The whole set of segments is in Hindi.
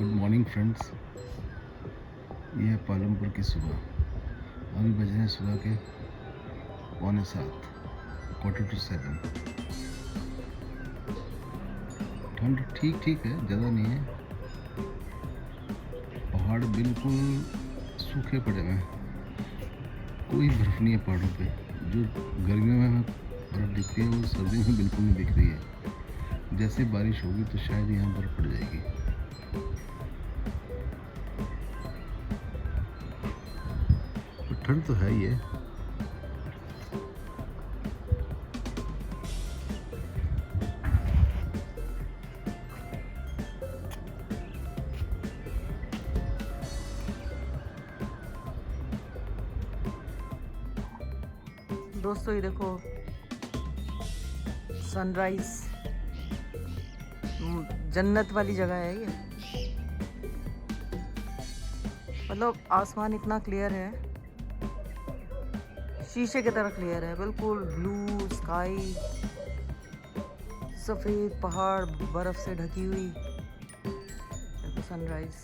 Good morning friends. ये है पालमपुर की सुबह। अभी बज रहे हैं सुबह के 6:45, 6:45। ठंड ठीक ठीक है, ज़्यादा नहीं है। पहाड़ बिल्कुल सूखे पड़े हुए हैं, कोई बर्फ़ नहीं है पहाड़ों पे। जो गर्मियों में बर्फ़ दिखती है वो सर्दियों में बिल्कुल नहीं दिख रही है। जैसे बारिश होगी तो शायद यहाँ बर्फ़ पड़ जाएगी। ठंड तो है ही है। दोस्तों ये देखो सनराइज, जन्नत वाली जगह है ये। मतलब आसमान इतना क्लियर है, शीशे की तरह क्लियर है, बिल्कुल ब्लू स्काई, सफ़ेद पहाड़ बर्फ से ढकी हुई। देखो सनराइज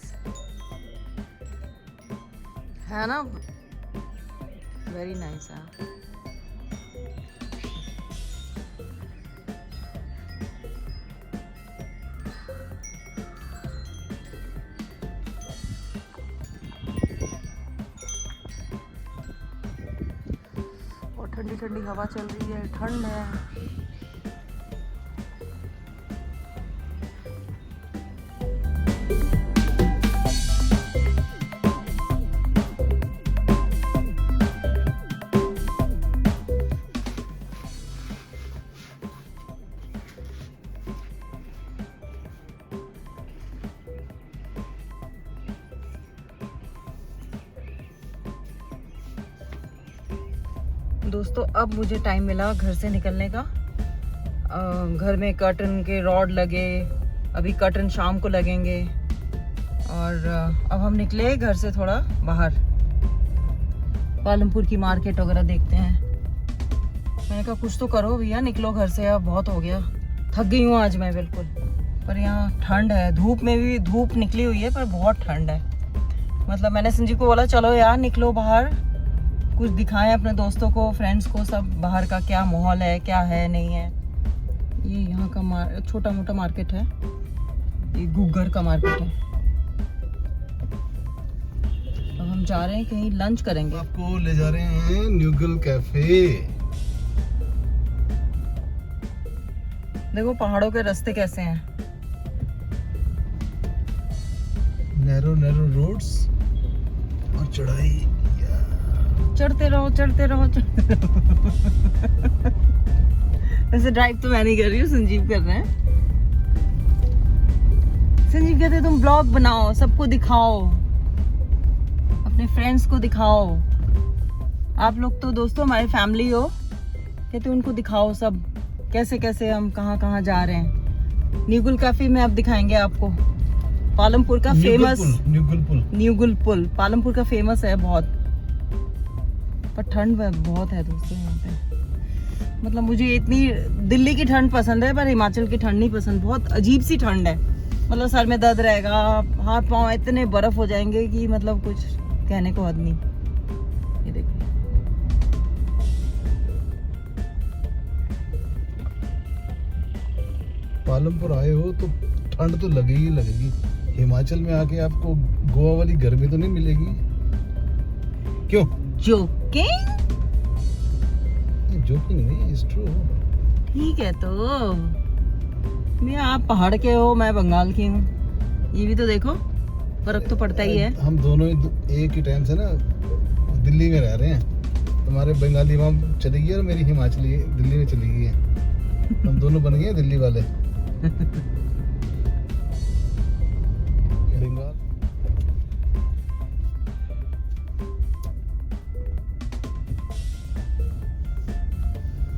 है ना, वेरी नाइस है। और ठंडी ठंडी हवा चल रही है, ठंड है। दोस्तों अब मुझे टाइम मिला घर से निकलने का। घर में कर्टन के रॉड लगे, अभी कर्टन शाम को लगेंगे। और अब हम निकले घर से थोड़ा बाहर, पालमपुर की मार्केट वगैरह देखते हैं। मैंने कहा कुछ तो करो भैया, निकलो घर से, अब बहुत हो गया, थक गई हूँ आज मैं बिल्कुल। पर यहाँ ठंड है, धूप में भी धूप निकली हुई है पर बहुत ठंड है। मतलब मैंने संजीव को बोला चलो यार निकलो बाहर, कुछ दिखाएं अपने दोस्तों को, फ्रेंड्स को, सब बाहर का क्या माहौल है, क्या है नहीं है। ये यहाँ का छोटा मोटा मार्केट है, ये गुग्गर का मार्केट है। अब हम जा रहे हैं कहीं लंच करेंगे। आपको ले जा रहे हैं न्यूगल कैफे। देखो पहाड़ों के रास्ते कैसे हैं, नैरो नैरो रोड्स और चढ़ाई। चढ़ते रहो चढ़ते रहो चढ़ते रहो। वैसे ड्राइव तो मैं नहीं कर रही हूँ, संजीव कर रहे हैं। संजीव कहते तुम ब्लॉग बनाओ, सबको दिखाओ, अपने फ्रेंड्स को दिखाओ। आप लोग तो दोस्तों हमारी फैमिली हो, कहते उनको दिखाओ सब, कैसे कैसे हम कहाँ कहाँ जा रहे हैं। न्यूगल कैफे में अब दिखाएंगे आपको, पालमपुर का फेमस न्यूगल पुल पालमपुर का फेमस है बहुत। पर ठंड बहुत है दोस्तों यहाँ पे। मतलब मुझे इतनी दिल्ली की ठंड पसंद है पर हिमाचल की ठंड नहीं पसंद। बहुत अजीब सी ठंड है, मतलब सर में दर्द रहेगा, हाथ पांव इतने बर्फ हो जाएंगे कि मतलब कुछ कहने को हद नहीं। ये देखिए पालमपुर आए हो तो ठंड तो लगेगी लगेगी। हिमाचल में आके आपको गोवा वाली गर्मी तो नहीं मिलेगी। क्यों? जोकिंग नहीं, इट्स ट्रू। ठीक है तो मैं, आप पहाड़ के हो, मैं बंगाल की हूँ, ये भी तो देखो फर्क तो पड़ता ही है। हम दोनों एक ही टाइम से ना दिल्ली में रह रहे हैं। तुम्हारे बंगाली वहाँ चली गई और मेरी हिमाचली दिल्ली में चली गई है। हम दोनों बन गए दिल्ली वाले।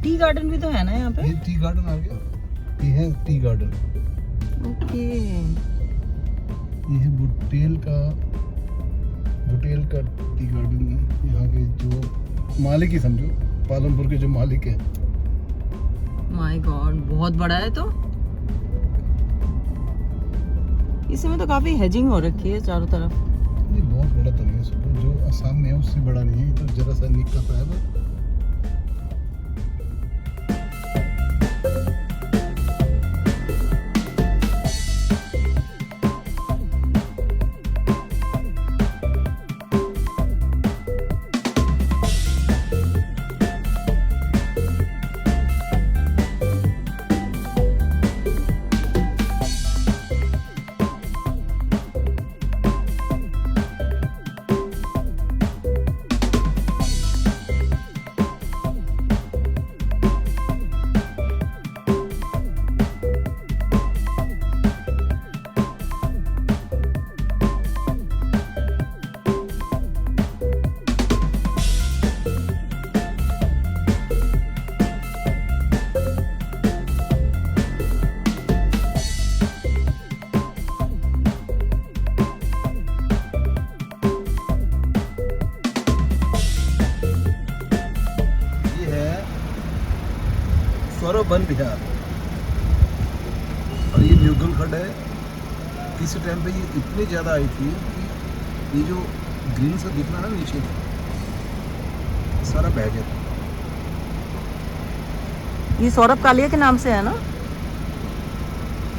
टी गार्डन भी तो है ना यहाँ पे। ये टी गार्डन आ गया, ये है टी गार्डन। ओके, ये है बुटेल का टी गार्डन है। यहाँ के जो मालिक ही समझो, पालमपुर के जो मालिक है। माय गॉड बहुत बड़ा है तो। इसमें तो काफी हेजिंग हो रखी है चारों तरफ। ये बहुत बड़ा तंग है सुबह, जो असम में है उससे बड़ा नहीं है, ये तो जरा सा निक्का सा है बस। सौरभ वन विहार और ये न्यूगल खड्ड है। किसी टाइम पे ये इतनी ज़्यादा आई थी कि ये जो ग्रीन सा दिखना है नीचे सारा बह गया था। ये सौरभ कालिया के नाम से है ना?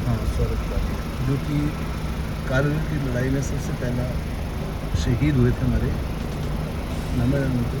हाँ, सौरभ कालिया, जो कि कारगिल की लड़ाई में सबसे पहला शहीद हुए थे हमारे नमन उनको।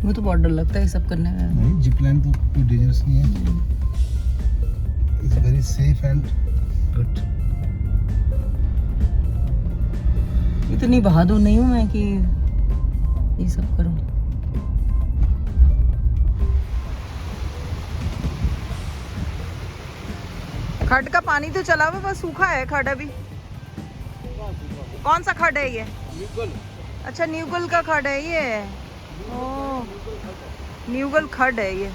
वो तो बहुत डर लगता है ये सब करने में। नहीं, जिप लाइन तो कोई डेंजरस नहीं है, it's very safe and good. इतनी बहादुर नहीं हूँ मैं कि ये सब करूँ। खड्ड का पानी तो चला हुआ, बस सूखा है खड्ड अभी। कौन सा खड्ड है ये? अच्छा, न्यूगल का खड्ड है ये। ओह, न्यूगल खड्ड है ये।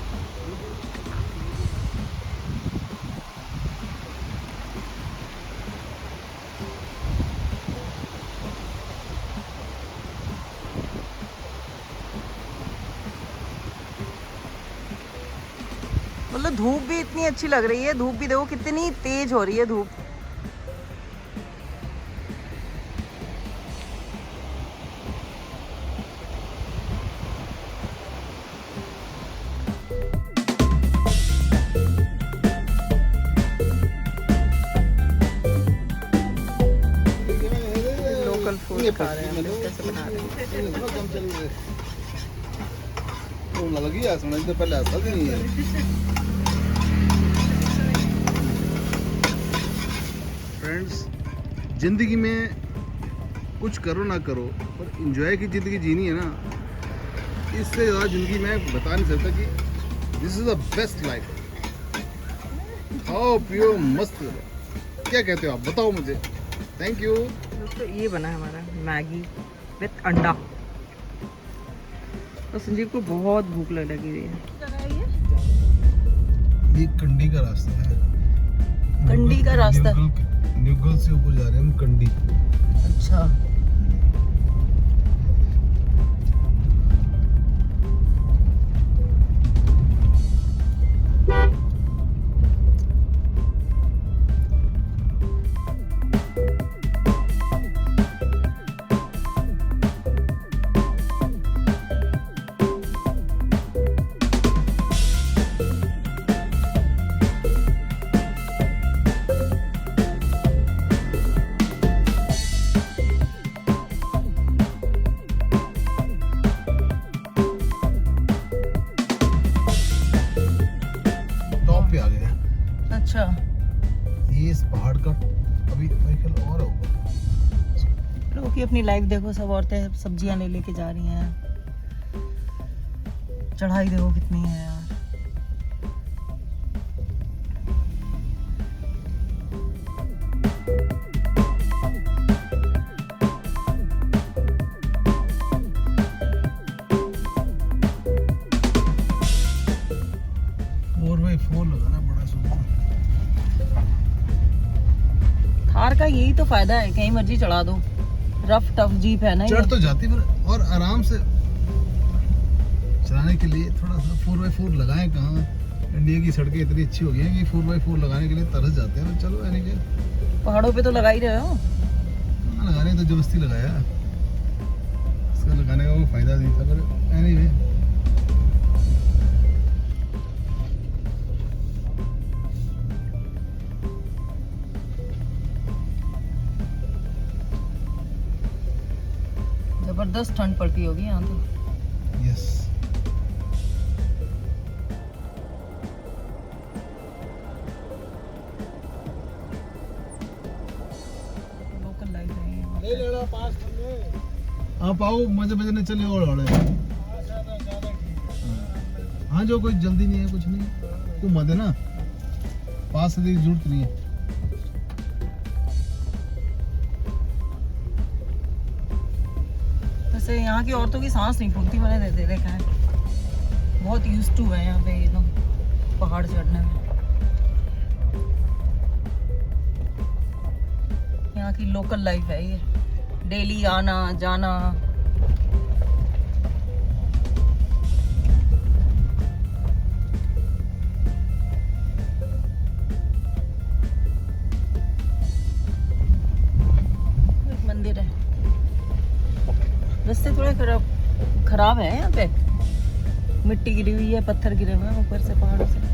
मतलब धूप भी इतनी अच्छी लग रही है। धूप भी देखो कितनी तेज हो रही है धूप। लोकल फूड खा रहे हैं, कैसे बना रहे हैं। लगी है सुना, इससे पहले ऐसा भी नहीं है। फ्रेंड्स, जिंदगी में कुछ करो ना करो, पर इंजॉय की ज़िंदगी जीनी है ना, इससे ज़्यादा ज़िंदगी में बता नहीं सकता कि this is the best life. खाओ पियो मस्त रहो। क्या कहते हो आप, बताओ मुझे। Thank you. दोस्तों, ये बना है हमारा मैगी विथ अंडा। तो संजीव को बहुत भूख लगी हुई है। ये कंडी का रास्ता है। कंडी का रास्ता? न्यूगल से ऊपर जा रहे हैं हम, कंडी। अच्छा, पे आ गए हैं। अच्छा, ये इस पहाड़ का अभी मेरे ख्याल और होगा। लोगों की अपनी लाइफ देखो। सब औरतें सब्जियां ले लेके जा रही हैं। चढ़ाई देखो कितनी है यार। थार का यही तो फायदा है, कहीं मर्जी चढ़ा दो। रफ टफ जीप है ना ये। चढ़ तो जाती पर और आराम से चलाने के लिए थोड़ा सा 4x4 लगाएं। कहाँ इंडिया की सड़कें इतनी अच्छी हो गई हैं कि 4x4 लगाने के लिए तरस जाते हैं। चलो यानी कि पहाड़ों पे तो लगा ही रहे हो। लगाने तो जबरदस्ती लगाया, इसका लगाने का कोई फायदा नहीं था। पर एनीवे जबरदस्त ठंड पड़ती होगी यहाँ तो। यस लोकल लाइफ है ये। ले लेना पास में आप आओ, मजे मजे ने चले और हाँ जो कोई जल्दी नहीं है, कुछ नहीं, तू मत है ना, पास से जरूरत नहीं है। वैसे यहाँ की औरतों की सांस नहीं फूलती, मैंने देखा है। बहुत यूज्ड टू है यहाँ पे ये लोग पहाड़ चढ़ने में। यहाँ की लोकल लाइफ है ये, डेली आना जाना। एक मंदिर है, रास्ते थोड़े खराब है यहाँ पे, मिट्टी गिरी हुई है, पत्थर गिरे हुए हैं ऊपर से पहाड़ों से।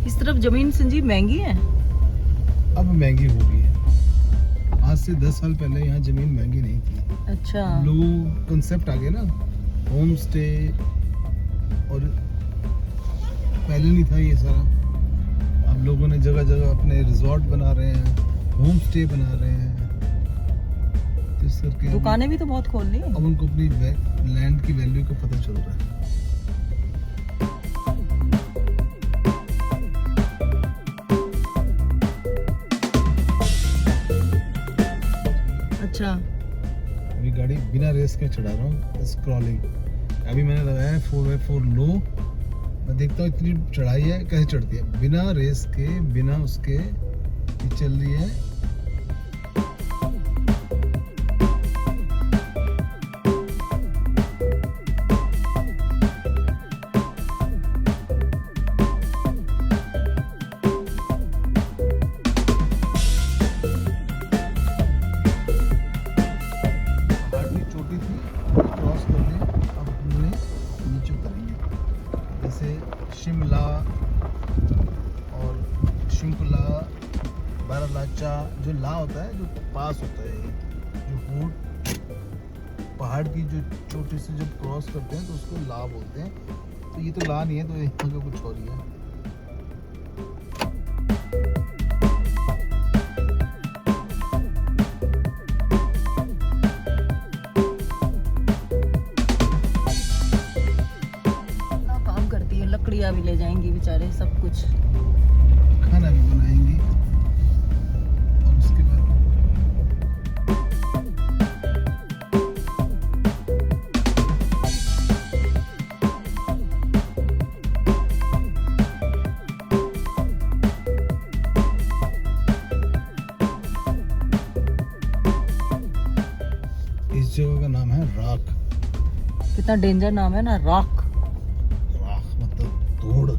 इस तरफ जमीन संजीव महंगी है। अब महंगी हो गई है, आज से 10 साल पहले यहाँ जमीन महंगी नहीं थी। अच्छा, लोग कंसेप्ट आ गए ना, होम स्टे, और पहले नहीं था ये सारा। अब लोगों ने जगह जगह अपने रिजॉर्ट बना रहे हैं, होम स्टे बना रहे हैं, तो इस करके दुकानें भी तो बहुत खोल ली। अब उनको अपनी लैंड की वैल्यू का पता चल रहा है। अच्छा, अभी गाड़ी बिना रेस के चढ़ा रहा हूँ, स्क्रॉलिंग। अभी मैंने लगाया है 4x4 लो, मैं देखता हूँ इतनी चढ़ाई है कैसे चढ़ती है बिना रेस के, बिना उसके ये चल रही है। छोटी थी, क्रॉस कर ली, अब हमने नीचे उतरेंगे। जैसे शिमला और शिंकुला, बारालाचा, जो ला होता है, जो पास होता है, जो होट पहाड़ की जो चोटी से जब क्रॉस करते हैं तो उसको ला बोलते हैं। तो ये तो ला नहीं है, तो यहाँ का कुछ और ही है। लकड़ियाँ भी ले जाएंगी बेचारे, सब कुछ खाना भी बनाएंगी, और उसके बाद इस जगह का नाम है राख। कितना डेंजर नाम है ना, राख। तोड़।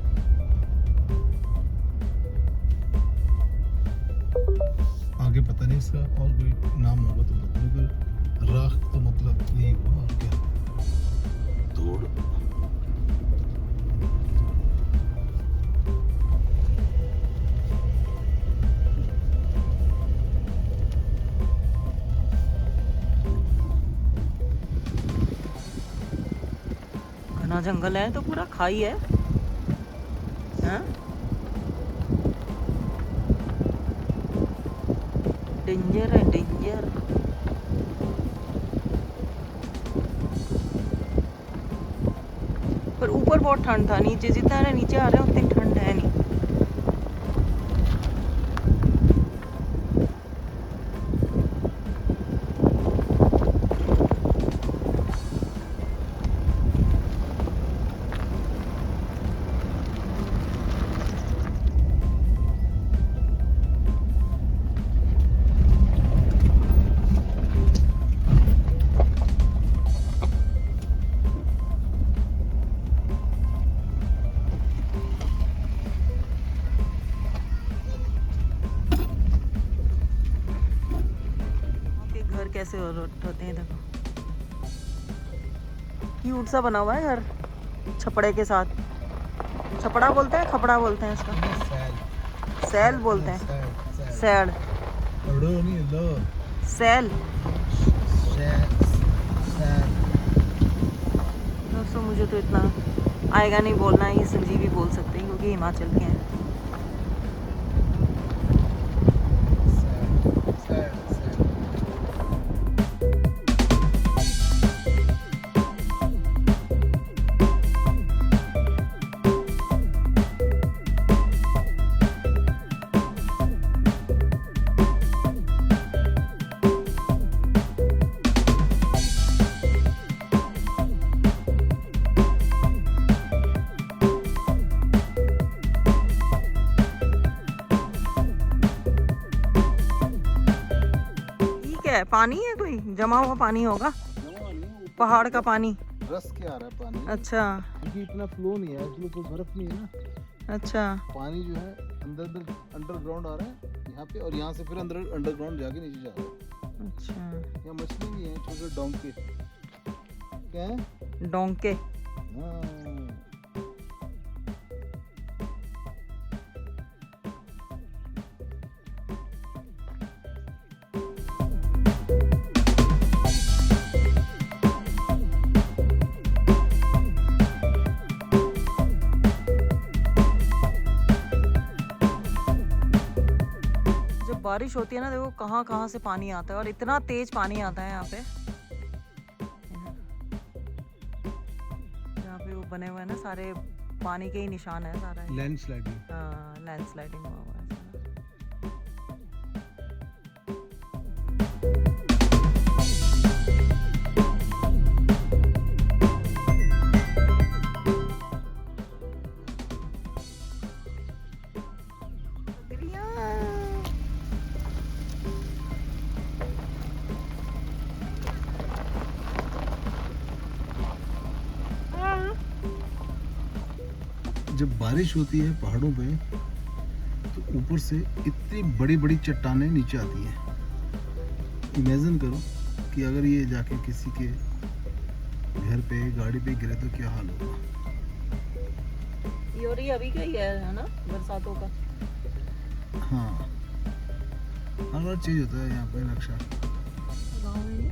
आगे पता नहीं इसका और कोई नाम होगा तो बताऊंगा। राख तो मतलब यही हुआ, और क्या, तोड़। घना जंगल है, तो पूरा खाई है। डेंजर है डेंजर। पर ऊपर बहुत ठंड था, नीचे जितना नीचे आ रहे हैं उतनी ठंड है नहीं। कैसे होते हैं देखो, क्यूट सा बना हुआ है घर छपड़े के साथ। छपड़ा बोलते हैं, खपड़ा बोलते हैं इसका, सैल बोलते हैं, सैल सैल। दोस्तों मुझे तो इतना आएगा नहीं बोलना, ये संजीव ही बोल सकते हैं क्योंकि हिमाचल के हैं। है पानी है, कोई जमा हुआ पानी होगा, पहाड़ का पानी रस के आ रहा है पानी। अच्छा, क्योंकि इतना फ्लो नहीं है, इसलिए कोई बर्फ नहीं है ना। अच्छा, पानी जो है अंदर अंडरग्राउंड आ रहा है यहाँ पे, और यहाँ से फिर अंदर अंडरग्राउंड जाके नीचे जा रहा है। अच्छा, यहाँ मछली भी है, छोटे डोंके। क्या है? डोंके। हाँ। बारिश होती है ना, देखो कहाँ कहाँ से पानी आता है, और इतना तेज पानी आता है यहाँ पे। यहाँ पे वो बने हुए हैं ना सारे, पानी के ही निशान है सारा। लैंडस्लाइडिंग। हाँ, लैंडस्लाइडिंग हुआ हुआ है सारा। जब बारिश होती है पहाड़ों पे तो ऊपर से इतनी बड़ी बड़ी चट्टानें नीचे आती हैं। इमेजिन करो कि अगर ये जाके किसी के घर पे गाड़ी पे गिरे तो क्या हाल होगा। ये और ये अभी का ही है ना, बरसातों का। हाँ, हर बार चेंज होता है यहाँ पे नक्शा। गाँव में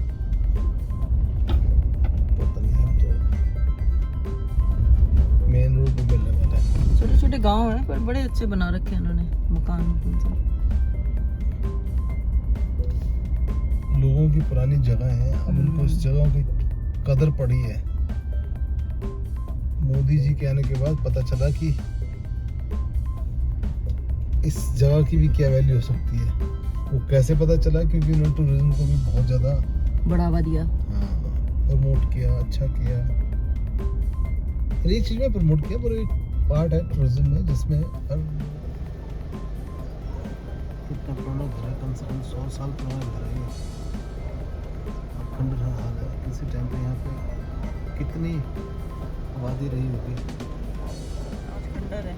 पता नहीं, हम तो मेन रोड पे मिलने वाला है। छोटे छोटे गांव हैं पर बड़े अच्छे बना रखे हैं इन्होंने मकान। लोगों की पुरानी जगह है, अब उनको इस जगह की कदर पड़ी है। मोदी जी के आने के बाद पता चला कि इस जगह की भी क्या वैल्यू हो सकती है। वो कैसे पता चला? क्योंकि उन्होंने टूरिज्म को भी बहुत ज़्यादा बढ़ावा दिया। हाँ, प्रमोट किया, अच्छा किया। हर एक चीज़ में प्रमोट किया, पर एक पार्ट है टूरिज्म में जिसमें हर कितना पुराना घर है, कम से कम 100 साल पुराना घर है। अब खंडर हाल है, किसी टाइम पे यहाँ पे कितनी आबादी रही होगी। आज खंडर है।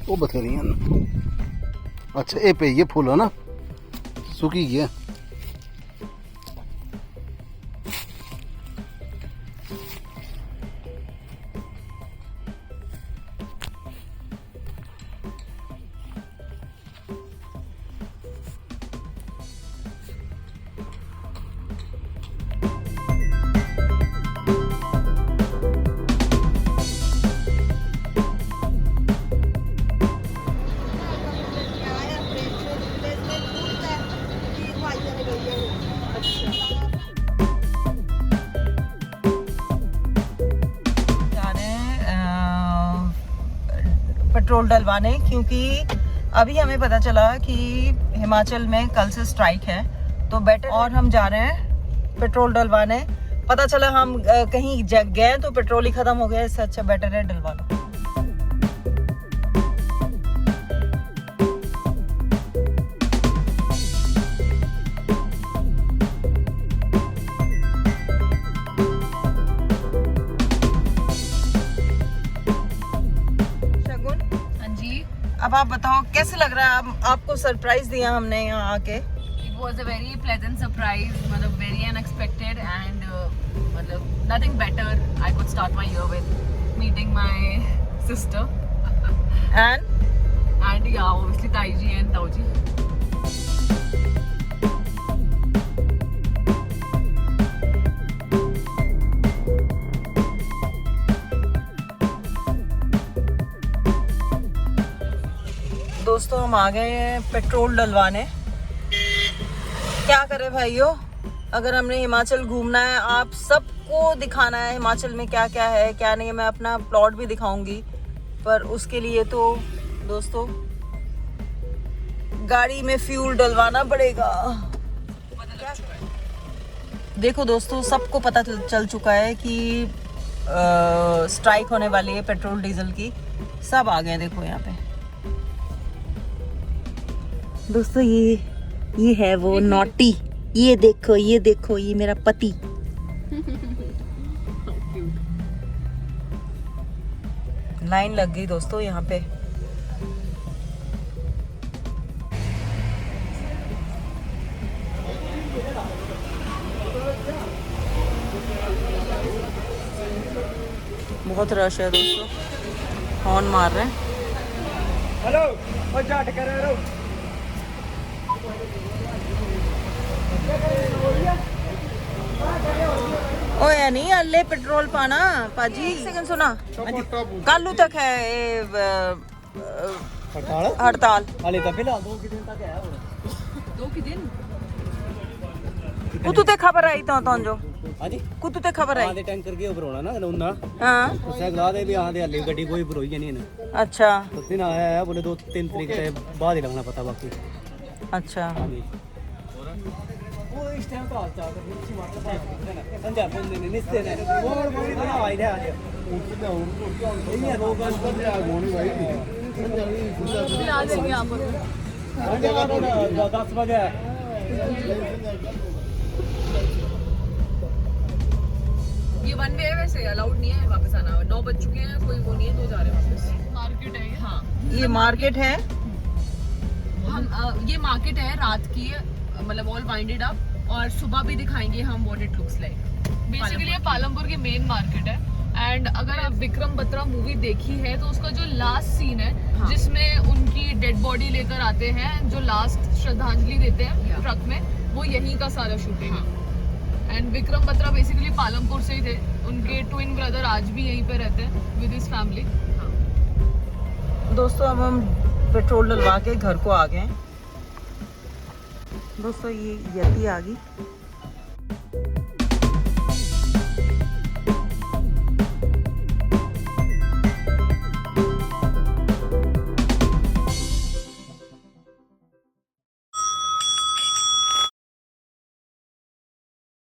वो बथेरी हैं। अच्छा ये पे ये फूल है ना सूखी गया। पेट्रोल डलवाने, क्योंकि अभी हमें पता चला कि हिमाचल में कल से स्ट्राइक है, तो बेटर, और हम जा रहे हैं पेट्रोल डलवाने। पता चला हम कहीं गए तो पेट्रोल ही खत्म हो गया, इससे अच्छा बेटर है डलवा लो। अब आप बताओ कैसे लग रहा है? आपको सरप्राइज दिया हमने यहाँ आके। It was a very pleasant surprise, मतलब very unexpected and मतलब nothing better I could start my year with meeting my sister and yeah obviously Taiji and Tauji. दोस्तों हम आ गए हैं पेट्रोल डलवाने। क्या करें भाइयों, अगर हमने हिमाचल घूमना है, आप सबको दिखाना है हिमाचल में क्या क्या है क्या नहीं है। मैं अपना प्लॉट भी दिखाऊंगी, पर उसके लिए तो दोस्तों गाड़ी में फ्यूल डलवाना पड़ेगा। देखो दोस्तों, सबको पता चल चुका है कि स्ट्राइक होने वाली है पेट्रोल डीजल की। सब आ गए देखो यहाँ पे। दोस्तों ये है वो नॉटी, ये देखो ये मेरा पति। लाइन लग गई दोस्तों यहाँ पे। बहुत रश है दोस्तों, हॉर्न मार रहे हैं। हेलो ओ जाट कर रहे हो। ओए नहीं अल्ले पेट्रोल पाना पाजी। सेकंड सुना, कल तक है ये हड़ताल। हाले तो फिलहाल 2 दिन तक है। 2 दिन कुतु ते खबर आई तो जो हां जी कुतु ते खबर आई टैंकर के ऊपर होना ना उन्ना। हां उसे गला दे भी हां दे हल्ली गड्डी कोई भरोई नहीं है। अच्छा तो दिन आया है बोले 2-3 तरीक से बाद ही लगना पता बाकी। अच्छा वो इस टाइम तो हाल चाल कर नीचे मारता संजा फोन देने निस्ते ने और बोली बना आई है आज ये लोग बस कर जा गोनी भाई फिर आ जाएंगे आप 10 बजे। ये वन वे है, वैसे अलाउड नहीं है वापस आना। 9 बज चुके हैं, कोई वो नहीं है, तो जा रहे हैं वापस। मार्केट है हाँ, ये मार्केट है। हम ये मार्केट है रात की, मतलब ऑल वाइंडेड अप, और सुबह भी दिखाएंगे हम what it looks like. Basically ये पालमपुर की मेन मार्केट है। एंड अगर आप विक्रम बत्रा मूवी देखी है तो उसका जो लास्ट सीन है, हाँ, जिसमें उनकी डेड बॉडी लेकर आते हैं, जो लास्ट श्रद्धांजलि देते हैं ट्रक में, वो यहीं का सारा शूटिंग है। एंड विक्रम बत्रा बेसिकली पालमपुर से ही थे। उनके ट्विन ब्रदर आज भी यहीं पे रहते हैं विद हिज फैमिली। दोस्तों अब हम पेट्रोल डलवा के घर को आ गए। दोस्तों ये यति आ गई।